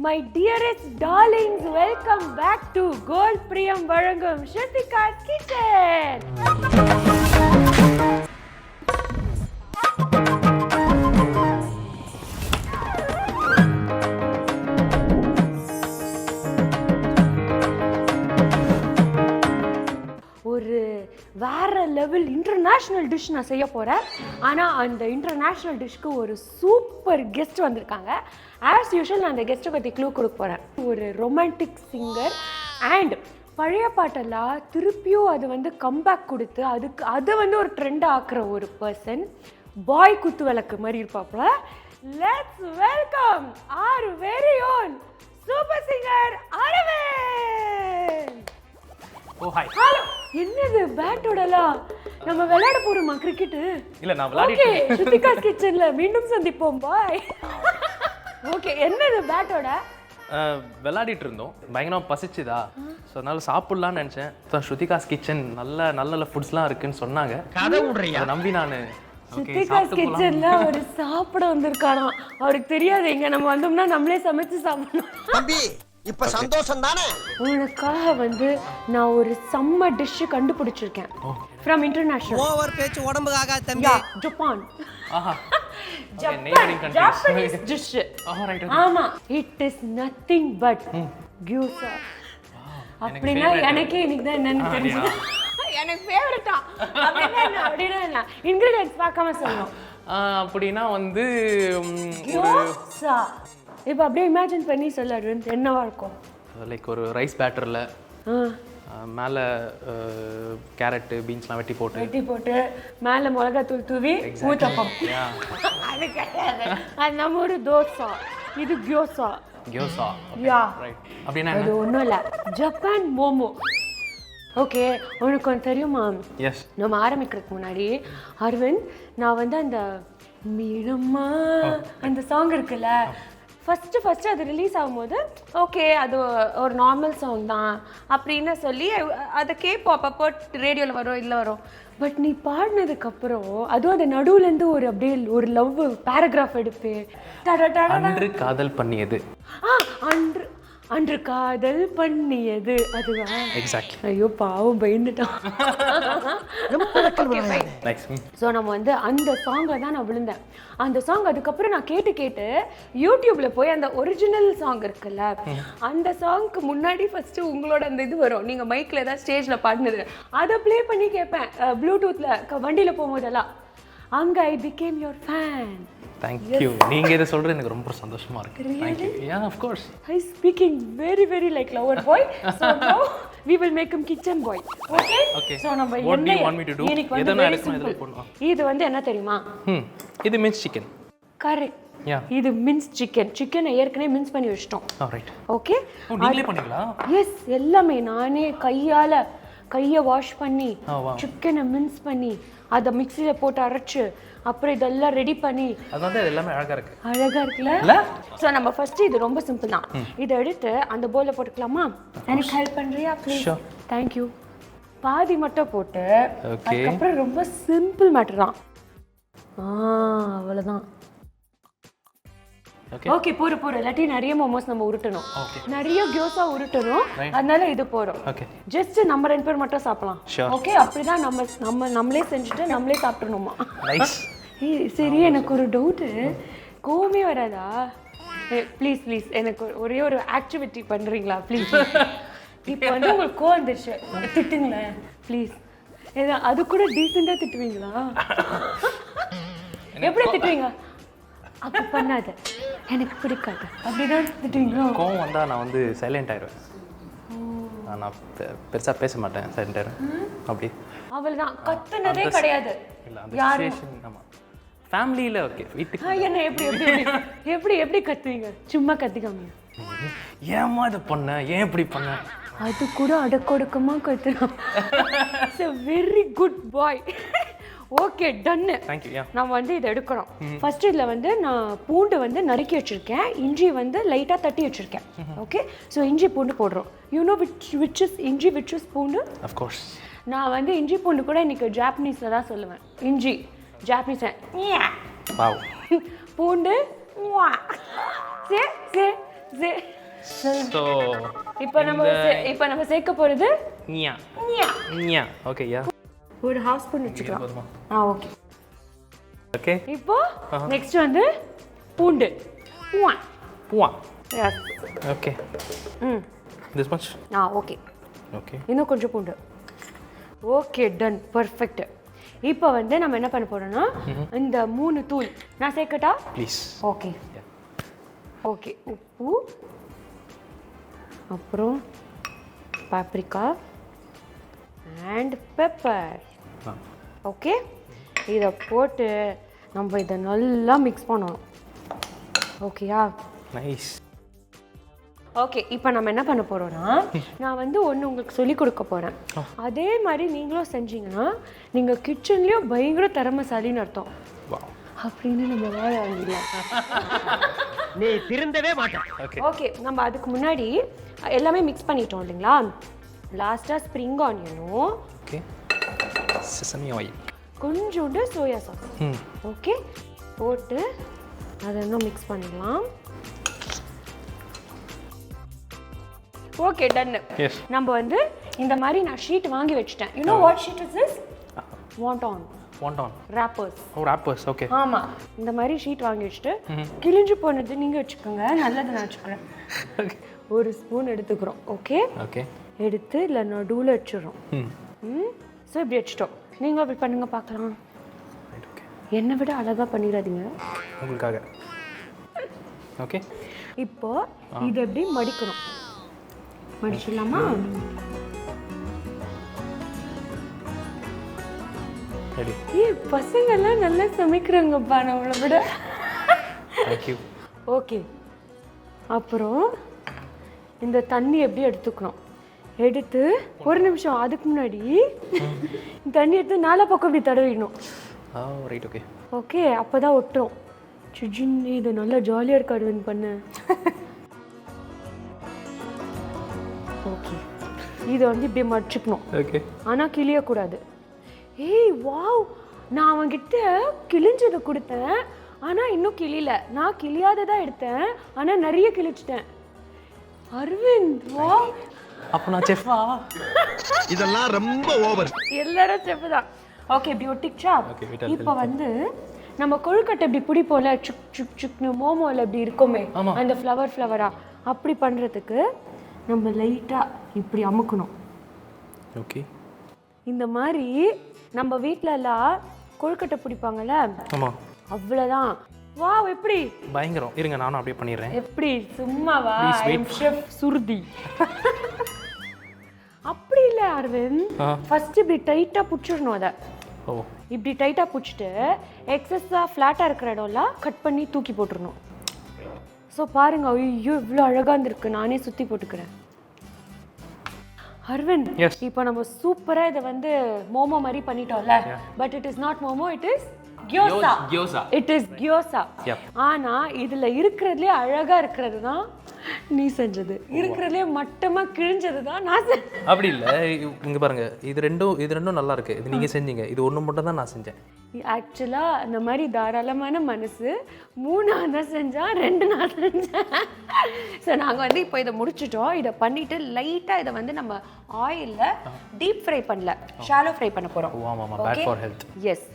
My dearest darlings, welcome back to Gold Priyam Varangam Shrutika's Kitchen. ஒரு வேற level international dish நான் செய்ய போகிறேன். ஆனால் அந்த இன்டர்நேஷ்னல் டிஷ்க்கு ஒரு சூப்பர் கெஸ்ட் வந்திருக்காங்க. ஆஸ் யூஷுவல் நான் அந்த கெஸ்ட்டை பற்றி க்ளூ கொடுக்க போகிறேன். ஒரு ரொமான்டிக் சிங்கர் அண்ட் பழைய பாட்டெல்லாம் திருப்பியும் அது வந்து கம்பேக் கொடுத்து அதை வந்து ஒரு ட்ரெண்ட் ஆக்குற ஒரு பர்சன். பாய் குத்து விளக்கு மாதிரி இருப்பாப்புல. Let's welcome our very own super singer Aravind. Oh hi. Hello. என்னது பேட்டோடலாம் நம்ம விளையாட போறோமா கிரிக்கெட்? இல்ல நான் விளையாடிட்டு இருக்கேன். ஸ்ருதிகாஸ் கிச்சன்ல மீண்டும் சந்திப்போம். பாய். ஓகே, என்னது பேட்டோட? விளையாடிட்டு இருந்தோம். பயங்கரமா பசிச்சுதா, ஸோ அதனால சாப்பிடலாம்னு நினைச்சேன். ஸ்ருதிகாஸ் கிச்சன் நல்ல நல்ல ஃபுட்ஸ்லாம் இருக்குன்னு சொன்னாங்க. கதை விடுறியா? நம்பி நான் ஸ்ருதிகாஸ் கிச்சன்ல ஒரு சாப்பிட வந்திருக்காராம். அவருக்கு தெரியாது இங்க நம்ம வந்தோம்னா நம்மளே சமைச்சு சாப்பிடணும். தம்பி இப்ப சந்தோஷம் தானே? உனக்காக வந்து நான் ஒரு செம்ம டிஷ் கண்டுபிடிச்சிருக்கேன். From international. ஓவர் பேச்சு உடம்புக்காக தம்பி. ஜப்பான். ஆஹா. Japanese dish. ஆமா, it is nothing but gyoza. அப்படினா எனக்கே இன்னைக்கு தான் என்னன்னு தெரிஞ்சது. எனக்கு ஃபேவரட்டா. அப்படினா இன்கிரிடியன்ட்ஸ் பார்க்காம சொல்லணும். அப்படினா வந்து gyoza. இப்போ அப்படியே இமேஜின் பண்ணி சொல்ல அரவிந்த், என்னவா இருக்கும்? லைக் ஒரு ரைஸ் பேட்டர்ல மேலே கேரட் பீன்ஸ்லாம் வெட்டி போட்டு மேலே மிளகாத்தூள் தூவி ஊத்தப்பம். அது கிடையாது, அது நம்ம ஒரு தோசை. இது gyoza. Yeah right. அப்படினா அது ஒன்றும் இல்லை, ஜப்பான் மோமோ. ஓகே, உனக்கு ஒன்று தெரியுமா? எஸ். நம்ம ஆரம்பிக்கிறதுக்கு முன்னாடி அரவிந்த், நான் வந்து அந்த மீனம்மா அந்த சாங் இருக்குல்ல, ஃபஸ்ட்டு அது ரிலீஸ் ஆகும்போது ஓகே அது ஒரு நார்மல் சாங் தான் அப்படின்னு சொல்லி அதை கேட்போம். அப்பப்போ ரேடியோவில் வரும், இல்லை வரும். பட் நீ பாடினதுக்கப்புறம் அதுவும் அந்த நடுவுலேருந்து ஒரு அப்படியே ஒரு லவ் பேராகிராஃப் எடுப்பு. அன்று காதல் பண்ணியது. அன்று காதல் பண்ணியது அதுவா? எக்ஸாக்ட்லி. ஐயோ பாவம், பயந்துட்டான். ஸோ நம்ம வந்து அந்த சாங்கில் தான் நான் விழுந்தேன். அந்த சாங் அதுக்கப்புறம் நான் கேட்டு யூடியூப்ல போய் அந்த ஒரிஜினல் சாங் இருக்குல்ல, அந்த சாங்க்கு முன்னாடி ஃபர்ஸ்ட் உங்களோட அந்த இது வரும், நீங்க மைக்ல ஏதாவது ஸ்டேஜ்ல பாடினது, அதை ப்ளே பண்ணி கேட்பேன் ப்ளூடூத்ல வண்டியில போகும்போதெல்லாம். அங்க I became your fan. Thank you. நீங்க இத சொல்றது எனக்கு ரொம்ப சந்தோஷமா இருக்கு. Thank you. Yeah, of course. I speaking very like lover boy. So now we will make him kitchen boy. Okay? So நம்ம what do you want me to do? எதனா எடுக்கணும், எதனா பண்ணனும். இது வந்து என்ன தெரியுமா? இது மின்ஸ் சிக்கன். கரெக்ட். Yeah. இது மின்ஸ் சிக்கன். சிக்கனை ஏற்கனவே மின்ஸ் பண்ணி வச்சிட்டோம். Alright. Okay? நீங்களே பண்ணீங்களா? Yes, எல்லாமே நானே கையை வாஷ் பண்ணி சிக்கனை மின்ஸ் பண்ணி அதை மிக்ஸில போட்டு அரைச்சு அப்புறம் இதெல்லாம் ரெடி பண்ணி, அதாவது எல்லாமே அழகா இருக்குல்ல? ஸோ நம்ம ஃபர்ஸ்ட் இது ரொம்ப சிம்பிள் தான். இதை எடுத்து அந்த போல போட்டுக்கலாமா? எனக்கு ஹெல்ப் பண்றியா ப்ளீஸ்? தேங்க்யூ. பாதி மட்டும் போட்டு அதுக்கப்புறம் ரொம்ப சிம்பிள் மேட்டர் தான். அவ்வளோதான். ஓகே, போற இல்லாட்டி நிறைய மோமோஸ் நம்ம உருட்டணும், நிறைய gyoza உருட்டணும். அதனால இது போறோம். ஜஸ்ட் நம்ம 2 பேர் மட்டும் சாப்பிடலாம். ஓகே, அப்படிதான் நம்மளே செஞ்சுட்டு நம்மளே சாப்பிடணுமா? சரி, எனக்கு ஒரு டவுட்டு, கோவமே வராதா? ப்ளீஸ் எனக்கு ஒரே ஒரு ஆக்டிவிட்டி பண்றீங்களா ப்ளீஸ்? இப்போ வந்து உங்களுக்கு கோவம் வந்துருச்சு, திட்டுங்களேன் ப்ளீஸ். அது கூட டீசெண்டா திட்டுவீங்களா? எப்படி திட்டுவீங்க? அப்ப பண்ணாத, எனக்கு பிடிக்காது அப்படிதான் திட்டுவீங்களா? கோவம் வந்தா நான் வந்து சைலண்ட் ஆயிடுவேன். நான் பெருசா பேச மாட்டேன், சைலண்ட் ஆயிடுவேன். அப்படி அவ்வளவுதான். கத்துனதே கிடையாது. இல்ல அந்த சிச்சுவேஷன் நம்ம ஃபேமிலில ஓகே வீட்டுக்கு என்ன எப்படி கத்துவீங்க? சும்மா கத்திக்காம ஏமா இது பண்ண, ஏன் இப்படி பண்ண, அது கூட அடக்கொடுக்கமா கத்துறான். வெரி குட் பாய். ஓகே, டன்னு. நம்ம வந்து இதை எடுக்கிறோம். ஃபர்ஸ்ட் இதில் வந்து நான் பூண்டு வந்து நறுக்கி வச்சுருக்கேன், இஞ்சி வந்து லைட்டாக தட்டி வச்சுருக்கேன். ஓகே, ஸோ இஞ்சி பூண்டு போடுறோம். யூ நோ விச் இஸ் இஞ்சி, விச் இஸ் பூண்டு? அஃப்கோர்ஸ். நான் வந்து இஞ்சி பூண்டு கூட இன்னைக்கு ஜாப்பனீஸில் தான் சொல்லுவேன். இஞ்சி ஜாப்பனீஸ், பூண்டு ஸோ இப்போ நம்ம சேர்க்க போறது நியா நியா ஓகேயா ஒரு ஹாஃப் ஸ்பூன் வச்சுக்கலாம். Okay okay. இப்போ நெக்ஸ்ட் வந்து பூண்டு. பூவா S okay. This much okay okay. இன்னும் கொஞ்சம் பூண்டு. Okay done perfect. இப்போ வந்து நம்ம என்ன பண்ண போறோம்னா இந்த 3 தூள் நான் சேர்க்கட்டா ப்ளீஸ். Okay okay. உப்பு, அப்புறம் பாப்ரிகா அண்ட் பெப்பர். ஓகே இதை போட்டு நம்ம இதை நல்லா மிக்ஸ் பண்ணணும். ஓகேயா? நைஸ். ஓகே இப்போ நம்ம என்ன பண்ண போகிறோம்னா நான் வந்து ஒன்று உங்களுக்கு சொல்லி கொடுக்க போகிறேன். அதே மாதிரி நீங்களும் செஞ்சீங்கன்னா நீங்கள் கிச்சன்லேயும் பயங்கர திறமைசாலின்னு அர்த்தம். அப்படின்னு நம்ம வேலை வாங்கிடலாம். நீ திருந்தவே மாட்டேன். ஓகே நம்ம அதுக்கு முன்னாடி எல்லாமே மிக்ஸ் பண்ணிட்டோம் இல்லைங்களா? லாஸ்ட்டாக ஸ்ப்ரிங் ஆனியனும் ஓகே செசமி ஆயில் கொஞ்சோண்டு சோயா சாஸ் ஓகே போட்டு அதை இன்னும் மிக்ஸ் பண்ணிடலாம். Okay done. நம்ம வந்து இந்த மாதிரி நான் ஷீட் வாங்கி வச்சிட்டேன். You know what sheet is this? Wonton wrappers. Wrappers okay. ஆமா இந்த மாதிரி ஷீட் வாங்கி வச்சுட்டு கிழிஞ்சு போனது நீங்க வச்சுக்கோங்க, நல்லது நான் வச்சுக்கிறேன். ஒரு ஸ்பூன் எடுத்துக்கிறோம். Okay okay. எடுத்து இல்லை நடுவில் வச்சிடறோம். ஸோ இப்படி வச்சுட்டோம். நீங்கள் அப்படி பண்ணுங்க பார்க்கலாம். என்னை விட அழகாக பண்ணிடாதீங்க உங்களுக்காக. ஓகே இப்போ இது எப்படி மடிக்கணும். மடிச்சிடலாமா? பசங்கள்லாம் நல்லா சமைக்கிறாங்கப்பா நம்மளை விட. ஓகே அப்புறம் இந்த தண்ணி எப்படி எடுத்துக்கணும். எடுத்து ஒரு நிமிஷம் அதுக்கு முன்னாடி தண்ணி எடுத்து நாலா பக்கம் இப்படி தடவிடணும். ரைட் ஓகே ஓகே அப்போ தான் ஒட்டும். சிஜின்னு இது நல்லா ஜாலியாக இருக்கு அரவிந்த் பண்ண. ஓகே இதை வந்து இப்படி மடிச்சுக்கணும். ஓகே ஆனால் கிழியக்கூடாது. ஏய் வாவ், நான் அவன்கிட்ட கிழிஞ்சதை கொடுத்தேன் ஆனால் இன்னும் கிளியல. நான் கிளியாததான் எடுத்தேன் ஆனால் நிறைய கிழிச்சிட்டேன். அரவிந்த் வா. அப்போ நான் செஃப்பா? இதெல்லாம் ரொம்ப ஓவர். எல்லாரும் செஃப் தான். ஓகே இப்படி ஒட்டிச்சா? இப்போ வந்து நம்ம கொழுக்கட்டை இப்படி பிடிப்போம்ல, சுக் சுக் சுக்னு மோமோவில் இப்படி இருக்குமே அந்த ஃப்ளவரா அப்படி பண்ணுறதுக்கு நம்ம லைட்டாக இப்படி அமுக்கணும். ஓகே இந்த மாதிரி நம்ம வீட்டில எல்லாம் கொழுக்கட்டை பிடிப்பாங்கல்ல, ஆமாம் அவ்வளோதான். வா எப்படி பயங்கரம். இருங்க நானும் அப்படியே பண்ணிடுறேன். எப்படி சும்மாவா? ஷெஃப் சுருதி. அப்படி இல்லை அரவிந்த், ஃபர்ஸ்ட் இப்படி டைட்டாக பிடிச்சிடணும். அதை இப்படி டைட்டாக பிடிச்சிட்டு எக்ஸஸாக ஃப்ளாட்டாக இருக்கிற இடம்லாம் கட் பண்ணி தூக்கி போட்டுடணும். ஸோ பாருங்க, ஐயோ இவ்வளோ அழகாக இருந்திருக்கு. நானே சுற்றி போட்டுக்கிறேன். அரவிந்த் இப்போ நம்ம சூப்பராக இதை வந்து மோமோ மாதிரி பண்ணிட்டோம்ல. But it is not momo, it is gyoza. It is gyoza. ஆனா இதுல இருக்கிறதுலே அழகா இருக்கிறது தான் நீ செஞ்சது, இருக்கிறதுலே மட்டமா கிழிஞ்சது தான் நான் செஞ்சேன். அப்படி இல்லை, இங்க பாருங்க, இது ரெண்டும் நல்லா இருக்கு. இது நீங்க செஞ்சீங்க, இது ஒன்று மட்டும் தான் நான் செஞ்சேன். ஆக்சுவலா இந்த மாதிரி தாராளமான மனசு 3 நான் செஞ்சேன், 2 நான் செஞ்சேன். ஸோ நாங்கள் வந்து இப்போ இதை முடிச்சிட்டோம். இதை பண்ணிட்டு லைட்டாக இதை வந்து நம்ம ஆயிலில் டீப் ஃப்ரை பண்ணல, ஷாலோ ஃப்ரை பண்ண போகிறோம். Bad for health. Yes,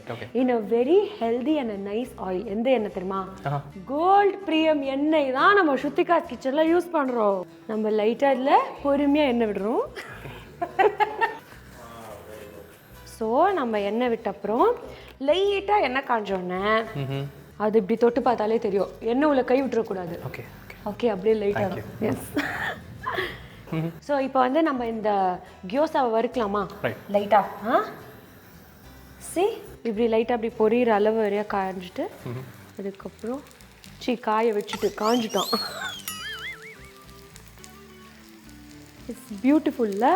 in a very healthy and nice oil. எந்த எண்ணெய் தெரியுமா? கோல்ட் பிரியம் எண்ணெய் தான் நம்ம ஸ்ருத்திகா கிச்சனில் யூஸ் பண்ணுறோம். நம்ம லைட்டாக இதில் பொறுமையாக எண்ணெய் விடுறோம். ஸோ நம்ம எண்ணெய் விட்ட அப்புறம் லைட்டாக எண்ணெய் காஞ்சோடனே அது இப்படி தொட்டு பார்த்தாலே தெரியும். எண்ணெய் உள்ள கை விட்டுறக்கூடாது. ஓகே ஓகே அப்படியே லைட்டாக. எஸ். ஸோ இப்போ வந்து நம்ம இந்த கியோசாவை வறுக்கலாமா? லைட்டாக இப்படி லைட்டாக அப்படி பொரியிற அளவு வரையா காய்ஞ்சிட்டு அதுக்கப்புறம் காய வச்சுட்டு காஞ்சிட்டோம். இட்ஸ் பியூட்டிஃபுல்ல.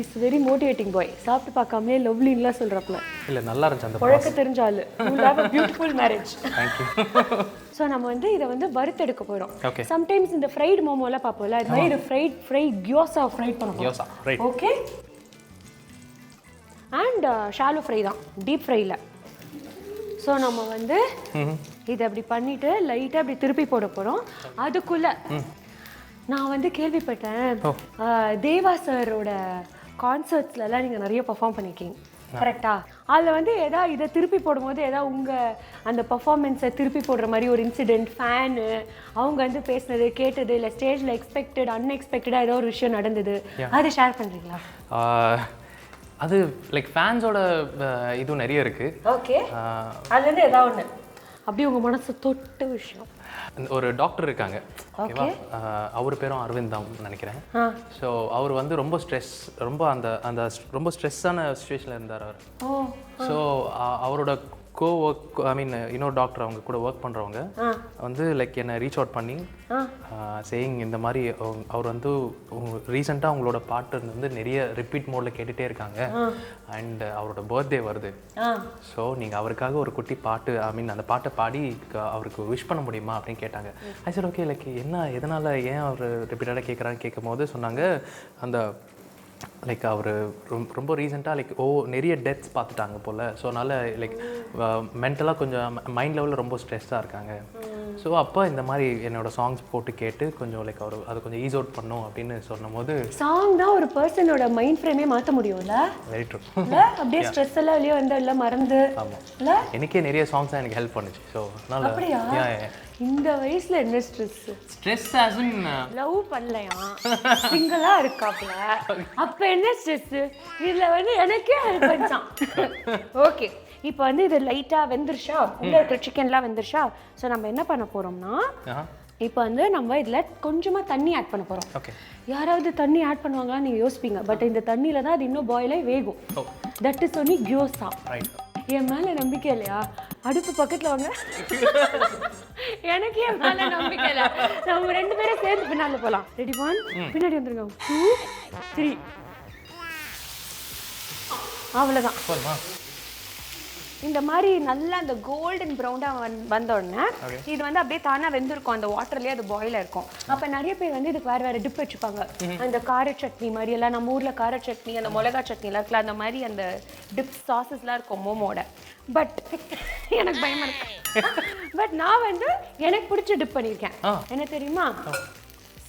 இஸ் வெரி மோட்டிவேட்டிங் பாய். சாப்பிட்டு பார்க்காமலே லவ்லின்லாம் சொல்கிறப்பல இல்லை, நல்லா இருந்துச்சு. அந்த பழக்க தெரிஞ்சால் you have a beautiful marriage. Thank you. So நம்ம வந்து இதை வந்து வறுத்தெடுக்க போகிறோம். சம்டைம்ஸ் இந்த ஃப்ரைட் மோமோலாம் பார்ப்போம்ல, அது மாதிரி ஃப்ரை கியோசா ஃப்ரைட் பண்ண போகிறோம். ஓகே, அண்ட் ஷாலோ ஃப்ரை தான், டீப் ஃப்ரைல. ஸோ நம்ம வந்து இதை அப்படி பண்ணிட்டு லைட்டா அப்படி திருப்பி போட போறோம். அதுக்குள்ள நான் வந்து கேள்விப்பட்டேன் தேவா சாரோட கான்சர்ட்ஸ்லாம் நீங்க நிறைய பெர்ஃபார்ம் பண்ணிருக்கீங்க, கரெக்டா? அதில் வந்து ஏதாவது இதை திருப்பி போடும்போது ஏதாவது உங்கள் அந்த பர்ஃபார்மன்ஸை திருப்பி போடுற மாதிரி ஒரு இன்சிடென்ட், ஃபேனு அவங்க வந்து பேசுனது கேட்டது, இல்லை ஸ்டேஜில் எக்ஸ்பெக்டட் அன்எக்ஸ்பெக்டடாக ஏதோ ஒரு விஷயம் நடந்தது, அதை ஷேர் பண்ணுறீங்களா? அது லைக் ஃபேன்ஸோட இதுவும் நிறைய இருக்குது. ஓகே, அதுலேருந்து ஏதாவது ஒன்று அப்படி உங்கள் மனசை தொட்ட விஷயம். ஒரு டாக்டர் இருக்காங்க, ஓகேவா? அவர் பேரும் அரவிந்த் தான் நினைக்கிறேன். ஸோ அவர் வந்து ரொம்ப ரொம்ப ஸ்ட்ரெஸ்ஸான சுச்சுவேஷனில் இருந்தார் அவர். ஸோ அவரோட இன்னொரு டாக்டர் அவங்க கூட ஒர்க் பண்ணுறவங்க வந்து லைக் என்னை ரீச் அவுட் பண்ணி சேயிங் இந்த மாதிரி அவர் வந்து ரீசெண்டாக அவங்களோட பாட்டு வந்து நிறைய ரிப்பீட் மோடில் கேட்டுகிட்டே இருக்காங்க அண்ட் அவரோட பர்த்டே வருது. ஸோ நீங்கள் அவருக்காக ஒரு குட்டி பாட்டு அந்த பாட்டை பாடி அவருக்கு விஷ் பண்ண முடியுமா அப்படின்னு கேட்டாங்க. சரி ஓகே, லைக் என்ன எதனால் ஏன் அவர் ரிப்பீட்டடாக கேட்குறான்னு கேட்கும் போது சொன்னாங்க, அந்த லைக் அவர் ரொம்ப ரீசெண்டாக லைக் நிறைய டெத்ஸ் பார்த்துட்டாங்க போல். ஸோ அதனால் லைக் மென்டலாக கொஞ்சம் மைண்ட் லெவலில் ரொம்ப ஸ்ட்ரெஸ்ஸாக இருக்காங்க. ஸோ அப்போ இந்த மாதிரி என்னோடய சாங்ஸ் போட்டு கேட்டு கொஞ்சம் லைக் அவர் அதை கொஞ்சம் ஈஸ் அவுட் பண்ணும் அப்படின்னு சொன்னும் போது, சாங் தான் ஒரு பர்சனோட மைண்ட் ஃப்ரேமே மாற்ற முடியும்ல. Very true. அப்படியே ஸ்ட்ரெஸ் எல்லாம் வெளியே வந்து எல்லாம் மறந்து. ஆமாம், எனக்கே நிறைய சாங்ஸ் தான் எனக்கு ஹெல்ப் பண்ணுச்சு. ஸோ அப்படியா? இந்த வயசுல என்ன ஸ்ட்ரெஸ் as in லவ் பண்ணலையா, சிங்கிளா இருக்காப்ல, அப்ப என்ன ஸ்ட்ரெஸ்? இதுல வந்து எனக்கே ஹெல்ப் பண்ணான். ஓகே, இப்போ வந்து இது லைட்டா வெந்துருச்சா, உள்ள இருக்கிற சிக்கன்லாம் வெந்துருச்சா? ஸோ நம்ம என்ன பண்ண போறோம்னா, இப்போ வந்து நம்ம இதுல கொஞ்சமா தண்ணி ஆட் பண்ண போறோம். யாராவது தண்ணி ஆட் பண்ணுவாங்களான்னு நீங்க யோசிப்பீங்க, பட் இந்த தண்ணியில தான் அது இன்னும் பாயில் ஆகி வேகும். That is only gyoza. என் மேல நம்பிக்கை இல்லையா? அடுப்பு பக்கத்துல வாங்க. எனக்கு என் மேல நம்பிக்கை இல்லை. நம்ம 2 பேரும் சேர்ந்து பின்னால போலாம். ரெடி ஒன், பின்னாடி வந்துருங்க. 2 3. அவ்வளவுதான். இந்த மாதிரி நல்லா அந்த கோல்டன் ப்ரௌனாக வந்த உடனே இது வந்து அப்படியே தானா வெந்திருக்கும், அந்த வாட்டர்லேயே அது பாயில் இருக்கும். அப்போ நிறைய பேர் வந்து இதுக்கு வேறு டிப் வச்சுப்பாங்க. அந்த கார சட்னி மாதிரி எல்லாம், நம்ம ஊரில் கார சட்னி, அந்த மிளகா சட்னிலாம் இருக்குல்ல, அந்த மாதிரி அந்த டிப் சாஸஸ்லாம் இருக்கும் மோமோட. பட் எனக்கு பயமா இருக்கு. பட் நான் வந்து எனக்கு பிடிச்ச டிப் பண்ணியிருக்கேன். என்ன தெரியுமா?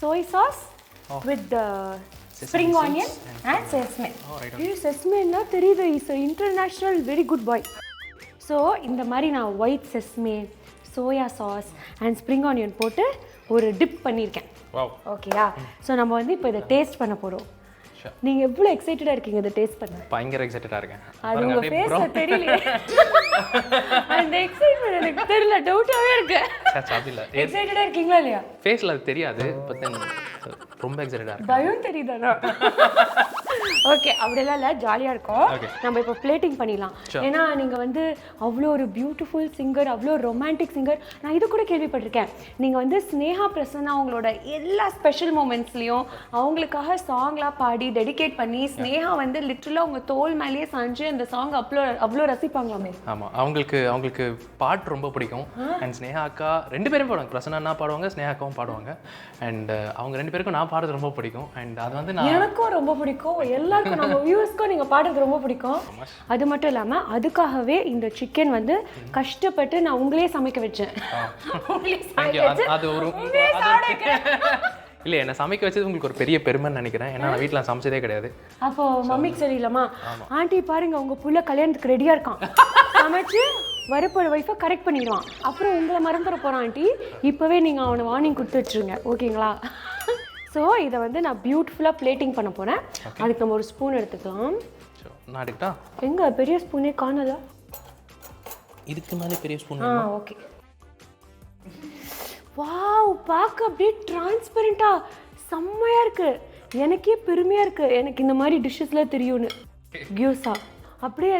Soy sauce with spring onion and sesame. செஸ்மேன்னா தெரியுது, is international very good boy. So இந்த மாதிரி நான் white sesame, soya sauce and spring onion போட்டு ஒரு டிப் பண்ணியிருக்கேன். ஓகேயா? ஸோ நம்ம வந்து இப்போ இதை டேஸ்ட் பண்ண போகிறோம். நீங்கள் எவ்வளோ எக்ஸைட்டடாக இருக்கீங்க இதை டேஸ்ட் பண்ண? பயங்கர எக்ஸைட்டடாக இருக்கேன். அது உங்கள் ஃபேஸில் தெரியல. அந்த எக்ஸைட்மெண்ட் எனக்கு தெரியல, டவுட்டாகவே இருக்கு. எக்ஸைட்டடாக இருக்கீங்களா இல்லையா? ஃபேஸில் அது தெரியாது, பட் ரொம்ப எக்ஸைட்டடாக இருக்கு. பயம் தெரியுதாடா? ஓகே, அப்படியெல்லாம் இல்லை, ஜாலியாக இருக்கும். நம்ம இப்போ பிளேட்டிங் பண்ணிடலாம். ஏன்னா நீங்கள் வந்து அவ்வளோ ஒரு பியூட்டிஃபுல் சிங்கர், அவ்வளோ ரொமான்டிக் சிங்கர். நான் இது கூட கேள்விப்பட்டிருக்கேன், நீங்கள் வந்து ஸ்னேகா பிரசன்னா அவங்களோட எல்லா ஸ்பெஷல் மூமெண்ட்ஸ்லையும் அவங்களுக்காக சாங்லாம் பாடி டெடிகேட் பண்ணி ஸ்னேகா வந்து லிட்டரலாக உங்கள் தோல் மேலேயே சாஞ்சு அந்த சாங் அவ்வளோ ரசிப்பாங்களாமே. ஆமாம், அவங்களுக்கு பாட்டு ரொம்ப பிடிக்கும். அண்ட் ஸ்னேகா அக்கா 2 பேரும் பாடுவாங்க. பிரசன்னா அண்ணா பாடுவாங்க, ஸ்னேகா அக்காவும் பாடுவாங்க. அண்ட் அவங்க 2 பேருக்கும் நான் பாடுறது ரொம்ப பிடிக்கும். அண்ட் அது வந்து எனக்கும் ரொம்ப பிடிக்கும், எல்லாருக்கும் நம்ம வியூவர்ஸ்க்கும் நீங்கள் பாடுறது ரொம்ப பிடிக்கும். அது மட்டும் இல்லாமல் அதுக்காகவே இந்த சிக்கன் வந்து கஷ்டப்பட்டு நான் உங்களே சமைக்க வச்சேன். அது ஒரு இல்லை, என்ன சமைக்க வச்சது உங்களுக்கு ஒரு பெரிய பெருமைன்னு நினைக்கிறேன். ஏன்னா நான் வீட்டில் சமைச்சதே கிடையாது. அப்போ மம்மிக்கு சரியில்லாமா? ஆண்டி பாருங்க, உங்க புள்ள கல்யாணத்துக்கு ரெடியா இருக்கான், சமைச்சு வரப்போற வைஃபை கரெக்ட் பண்ணிடுவான். அப்புறம் உங்களை மறந்துட போறான் ஆண்டி. இப்போவே நீங்கள் அவனை வார்னிங் கொடுத்து வச்சுருங்க, ஓகேங்களா? ஸோ இதை வந்து நான் பியூட்டிஃபுல்லாக பிளேட்டிங் பண்ண போகிறேன். அதுக்கு நம்ம ஒரு ஸ்பூன் எடுத்துக்கலாம். நான் எடுக்கட்டா? எங்கே பெரிய ஸ்பூனே காணல. இதுக்கு மேலே பெரிய ஸ்பூன். ஓகே. வாவ், பார்க்க அப்படியே டிரான்ஸ்பரண்டா செம்மையா இருக்கு. எனக்கே பெருமையா இருக்கு, எனக்கு இந்த மாதிரி டிஷ்ஷஸ்லாம் தெரியும்னு. கியோசா அப்படியே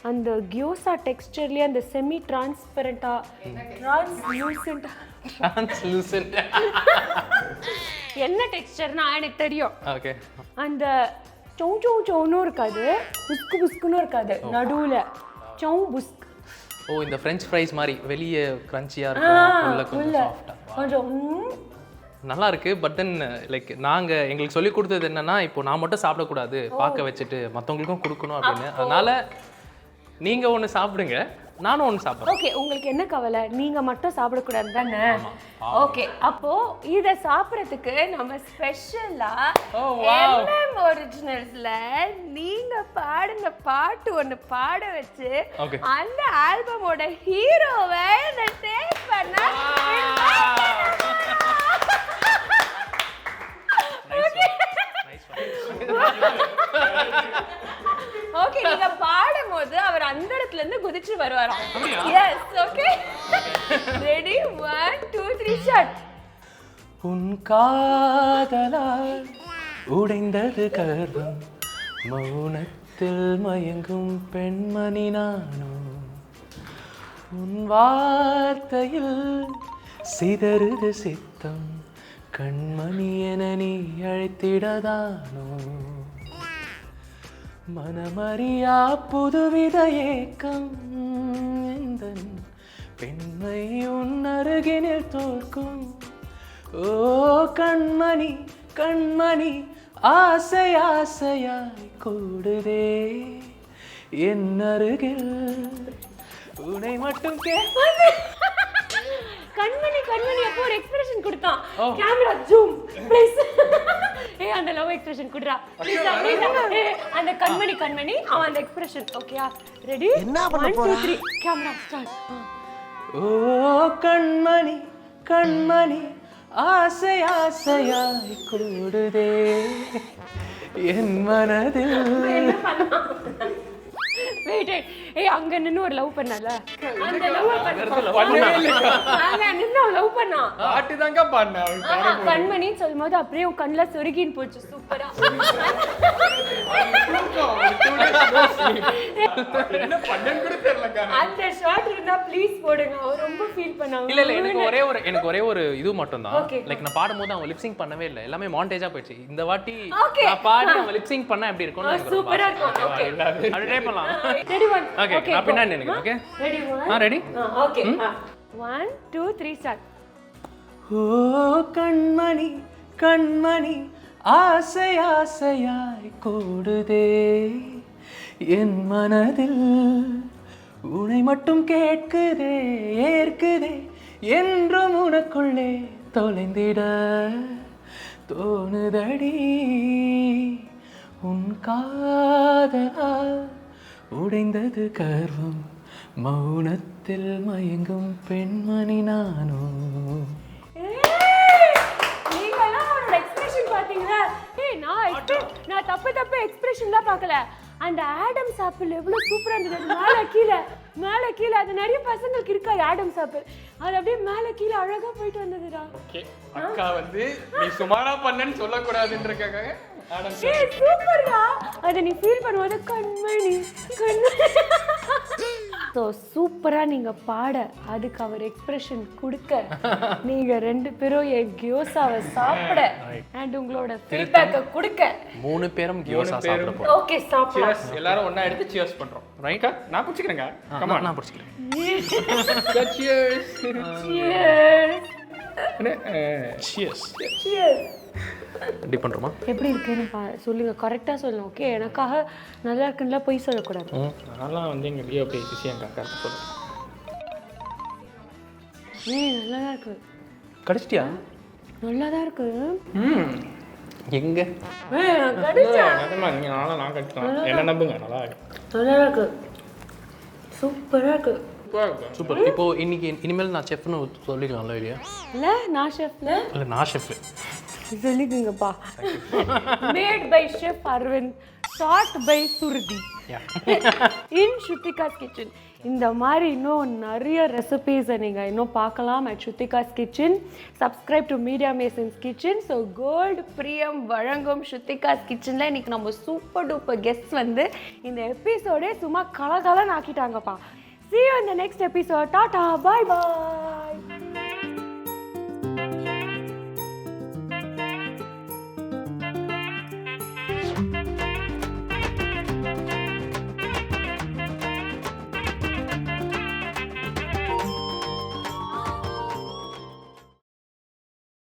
அந்த கியோசா டெக்ஸ்டர்லயே அந்த செமி டிரான்ஸ்பரண்டா டிரான்ஸ்லூசன்ட் என்ன டெக்ஸ்டர்னா எனக்கு தெரியும். ஓகே. அந்த சௌன்னு இருக்காது, புஸ்கு புஸ்குன்னு இருக்காது, நடுவுல சௌ புஸ்க். இந்த ஃப்ரெஞ்ச் ஃப்ரைஸ் மாதிரி வெளியே கிரன்ச்சியா இருக்கும், உள்ள கொஞ்சம் சாஃப்ட்டா. கொஞ்சம் நல்லா இருக்கு. பட் தென் லைக் எங்களுக்கு சொல்லி கொடுத்தது என்னன்னா, இப்போ நான் மட்டும் சாப்பிடக்கூடாது, பார்க்க வச்சுட்டு மற்றவங்களுக்கும் கொடுக்கணும் அப்படின்னு. அதனால நீங்க ஒன்று சாப்பிடுங்க, நானும் ஒன்று சாப்பிட்றேன். ஓகே, உங்களுக்கு என்ன கவலை? நீங்க மட்டும் சாப்பிடக்கூடாது தானே? ஓகே, அப்போ இதை சாப்பிட்றதுக்கு நம்ம ஸ்பெஷலா MM ஒரிஜினல்ஸ்ல நீங்க பாடின பாட்டு ஒன்று பாட வச்சு அந்த ஆல்பமோட ஹீரோவை டேஸ்ட் பண்ண. ஓகே, நீங்க பாடும்போது அவர் அந்த இடத்துல இருந்து குதிச்சு வருவாராம். Yes, okay, ready, 1 2 3 start. உன் காதலால் உடைந்தது கர்வம், மௌனத்தில் மயங்கும் பெண்மணி நானோ, உன் வார்த்தையில் சிதறுது சித்தம், கண்மணி என நீ அழைத்திடதானோ, மனமறியா புதுவித ஏக்கம், எந்தன் பெண்மை உன் அருகினில் தோற்கும். ஓ கண்மணி கண்மணி ஆசை ஆசையாய் கூடுதே என் அருகில் உன்னை மட்டும் கண்மணி கண்மணி அப்போ ஒரு எக்ஸ்பிரஷன் கொடுத்தான். Camera zoom please. அந்த லவ் எக்ஸ்பிரஷன் குடுறா ப்ளீஸ். அந்த கண்மணி கண்மணி அவன் அந்த எக்ஸ்பிரஷன். ஓகேயா, ரெடி, 1 2 3 கேமரா ஸ்டார்ட். ஓ கண்மணி கண்மணி ஆசை ஆசையாய் கூடுதே என் மனதில். வெயிட், அங்க நின்னு ஒரு லவ் பண்ணல, அந்த லவ் நின்னு லவ் பண்ணா பாட்டு தாங்க பாடுனா. கண்மணி சொல்லும்போது அப்படியே உன் கண்ணுல சொருகின்னு போச்சு. சூப்பரா. என்ன பண்ணன்னு கூட தெரியலக்கா. அந்த ஷாட் இருந்தா ப்ளீஸ் போடுங்க. அவர் ரொம்ப ஃபீல் பண்ணாங்க. இல்ல எனக்கு ஒரே ஒரு இது மட்டும் தான். லைக் நான் பாடும்போது அவங்க லிப்சிங் பண்ணவே இல்ல, எல்லாமே மாண்டேஜா போயிடுச்சு. இந்த வாட்டி நான் பாடி அவங்க லிப்சிங் பண்ணா எப்படி இருக்கும்? சூப்பரா இருக்கும். ஓகே, அப்படியே ட்ரை பண்ணலாம். ரெடி 1. ஓகே, நான் பின்னாடி நினைக்கிறேன். Okay, ready 1. Ready. Okay, 1 2 3 start. ஓ கண்மணி கண்மணி ஆசை ஆசையாய் கூடுதே என் மனதில், உன்னை மட்டும் கேட்குதே ஏற்குதே என்றும் உனக்குள்ளே தொலைந்திட தோணுதடி, உன் காதலால் உடைந்தது கர்வம், மௌனத்தில் மயங்கும் பெண்மணி நானோ. நீங்கலாம் அவரோட எக்ஸ்பிரஷன் பாத்தீங்களா? நான் தப்பு எக்ஸ்பிரஷன் தான் பார்க்கல. அந்த ஆடம்ஸ் ஆப்பிள் எவ்வளவு சூப்பரா இருந்தது. மேல கீழே அது நிறைய பசங்களுக்கு இருக்கா ஆடம்ஸ் ஆப்பிள். அது அப்படியே மேல கீழே அழகா போயிட்டு வந்ததுடா. ஓகே, அக்கா வந்து நீ சுமாரா பண்ணன்னு சொல்லக்கூடாதுன்றக்காக சூப்பர்டா. அதை நீ ஃபீல் பண்ணும்போது கண்மணி ஸோ சூப்பராக நீங்கள் பாட, அதுக்கு அவர் எக்ஸ்பிரஷன் கொடுக்க, நீங்கள் 2 பேரும் என் கியோசாவை சாப்பிட அண்ட் உங்களோட ஃபீட்பேக்கை கொடுக்க 3 பேரும் கியோசா சாப்பிடுறோம். ஓகே, சாப்பிடலாம். எல்லாரும் ஒண்ணா எடுத்து சியர்ஸ் பண்றோம். ரைட்டா? நான் புடிச்சுக்கிறேங்க. கம் ஆன், நான் பிடிச்சிக்கிறேன். சியர்ஸ். சியர்ஸ். சியர்ஸ். ரெடி பண்றோமா? எப்படி இருக்குன்னு சொல்லுங்க, கரெக்டா சொல்லணும். ஓகே, எனக்காக நல்லா இருக்குன்னு போய் சொல்லக்கூடாது. அதெல்லாம் வந்து எங்க லியோ போய் விஷயம் கரெக்டா சொல்லு. நல்லா தான் இருக்கு. கடிச்சிட்டியா? நல்லா தான் இருக்கு. எங்க கடிச்சா நீங்க நான் கடிச்சேன். என்ன நம்புங்க, நல்லா இருக்கு. நல்லா இருக்கு. சூப்பரா இருக்கு. சூப்பர். இப்போ இனிமேல் நான் செஃப்னு சொல்லிக்கலாம்ல இல்லையா? இல்ல நான் ஷெஃப்ல இல்ல நான் ஷெஃப் சொல்லிக்குங்கப்பா. Made by chef Aravind, shot by Shruti in Shruthika's kitchen. இந்த மாதிரி இன்னும் நிறைய ரெசிபீஸை நீங்கள் இன்னும் பார்க்கலாம் at Shruthika's kitchen. Subscribe to media masons kitchen. So gold Priyam வழங்கும் ஸ்ருத்திகாஸ் கிச்சனில் இன்றைக்கி நம்ம சூப்பர் டூப்பர் கெஸ்ட் வந்து இந்த எபிசோடே சும்மா கலகலன்னு ஆக்கிட்டாங்கப்பா. See you in the next episode. Tata, bye bye.